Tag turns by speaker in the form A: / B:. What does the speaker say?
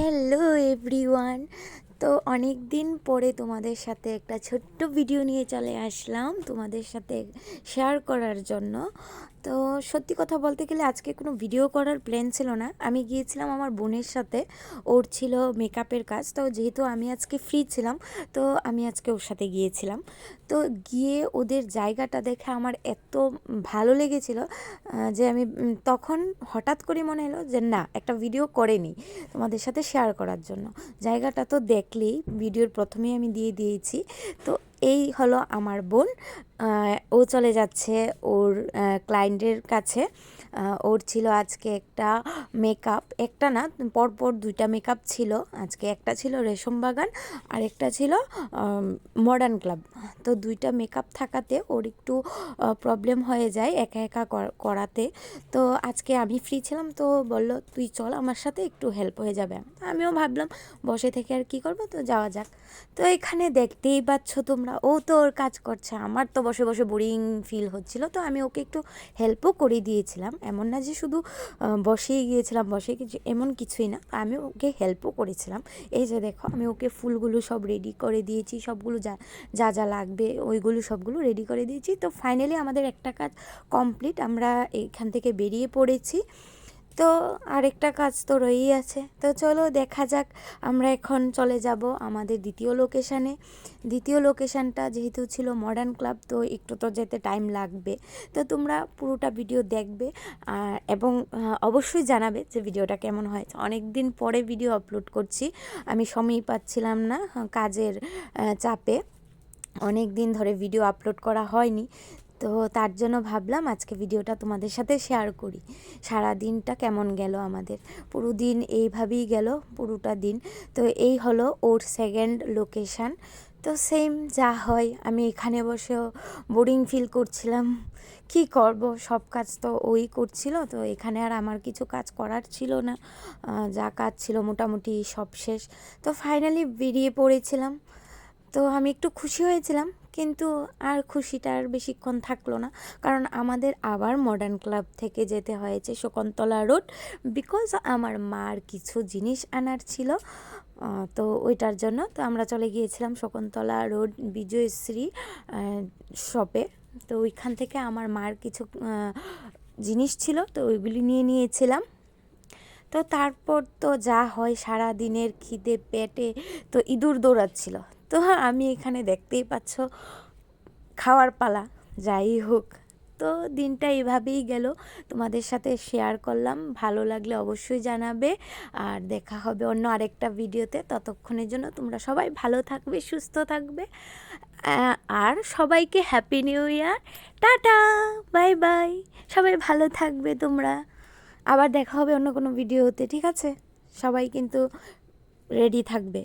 A: Hello everyone. তো অনেক দিন পরে তোমাদের সাথে একটা ছোট্ট ভিডিও নিয়ে চলে আসলাম তোমাদের সাথে শেয়ার করার জন্য। তো সত্যি কথা বলতে গেলে আজকে কোনো ভিডিও করার প্ল্যান ছিল না। আমি গিয়েছিলাম আমার বোনের সাথে, ওর ছিল মেকআপের কাজ। তো যেহেতু আমি আজকে ফ্রি ছিলাম, তো আমি আজকে ওর সাথে গিয়েছিলাম। তো গিয়ে ওদের জায়গাটা দেখে আমার এত ভালো লেগেছিল যে আমি তখন হঠাৎ করে মনে হলো যে না, একটা ভিডিও করে নিই তোমাদের সাথে শেয়ার করার জন্য। জায়গাটা তো দেখলেই ভিডিওর প্রথমেই আমি দিয়ে দিয়েছি। তো এই হলো আমার বোন, ও চলে যাচ্ছে ওর ক্লায়েন্টের কাছে। ওর ছিল আজকে একটা মেকআপ, একটা না পরপর দুইটা মেকআপ ছিল। আজকে একটা ছিল রেশম বাগান আর একটা ছিল মডার্ন ক্লাব। তো দুইটা মেকআপ থাকাতে ওর একটু প্রবলেম হয়ে যায় একা একা করাতে। তো আজকে আমি ফ্রি ছিলাম, তো বলল তুই চল আমার সাথে, একটু হেল্প হয়ে যাবে। আমিও ভাবলাম বসে থেকে আর কি করব, তো যাওয়া যাক। তো এখানে দেখতেই পাচ্ছ তোমরা, ও তো ওর কাজ করছে, আমার তো বসে বসে বোরিং ফিল হচ্ছিল। তো আমি ওকে একটু হেল্পও করে দিয়েছিলাম, এমন না যে শুধু বসেই গিয়েছিলাম, বসে কিছু এমন কিছুই না, আমি ওকে হেল্পও করেছিলাম। এই যে দেখো, আমি ওকে ফুলগুলো সব রেডি করে দিয়েছি, সবগুলো যা যা যা লাগবে ওইগুলো সবগুলো রেডি করে দিয়েছি। তো ফাইনালি আমাদের একটা কাজ কমপ্লিট, আমরা এইখান থেকে বেরিয়ে পড়েছি। তো আরেকটা কাজ তো রয়েই আছে। তো চলো দেখা যাক, আমরা এখন চলে যাব আমাদের দ্বিতীয় লোকেশানে। দ্বিতীয় লোকেশানটা যেহেতু ছিল মডার্ন ক্লাব, তো একটু তো যেতে টাইম লাগবে। তো তোমরা পুরোটা ভিডিও দেখবে এবং অবশ্যই জানাবে যে ভিডিওটা কেমন হয়েছে। অনেক দিন পরে ভিডিও আপলোড করছি, আমি সময়ই পাচ্ছিলাম না কাজের চাপে, অনেক দিন ধরে ভিডিও আপলোড করা হয়নি। তো তার জন্য ভাবলাম আজকে ভিডিওটা তোমাদের সাথে শেয়ার করি। সারা দিনটা কেমন গেল আমাদের, পুরো দিন এইভাবেই গেল পুরোটা দিন। তো এই হলো ওর সেকেন্ড লোকেশান। তো সেম যা হয়, আমি এখানে বসেও বোরিং ফিল করছিলাম। কি করব, সব কাজ তো ওই করছিল, তো এখানে আর আমার কিছু কাজ করার ছিল না। যা কাজ ছিল মোটামুটি সব শেষ। তো ফাইনালি বেরিয়ে পড়েছিলাম। তো আমি একটু খুশি হয়েছিলাম, কিন্তু আর খুশিটা আর বেশিক্ষণ থাকলো না, কারণ আমাদের আবার মডার্ন ক্লাব থেকে যেতে হয়েছে শকুন্তলা রোড, বিকজ আমার মার কিছু জিনিস আনার ছিল। তো ওইটার জন্য তো আমরা চলে গিয়েছিলাম শকুন্তলা রোড বিজয়শ্রী শপে। তো ওইখান থেকে আমার মার কিছু জিনিস ছিল, তো ওইগুলি নিয়ে নিয়েছিলাম। তো তারপর তো যা হয়, সারা দিনের খিদে পেটে তো ইঁদুর দৌড়াচ্ছিল। তো আমি এখানে দেখতেই পাচ্ছ খাওয়ার পালা, যাই হোক। তো দিনটা এইভাবেই গেল, তোমাদের সাথে শেয়ার করলাম। ভালো লাগলে অবশ্যই জানাবে, আর দেখা হবে অন্য আরেকটা ভিডিওতে। ততক্ষণের জন্য তোমরা সবাই ভালো থাকবে, সুস্থ থাকবে, আর সবাইকে happy new year, tata, bye bye. সবাই ভালো থাকবে তোমরা। আবার দেখা হবে অন্য কোনো ভিডিওতে, ঠিক আছে? সবাই কিন্তু রেডি থাকবে।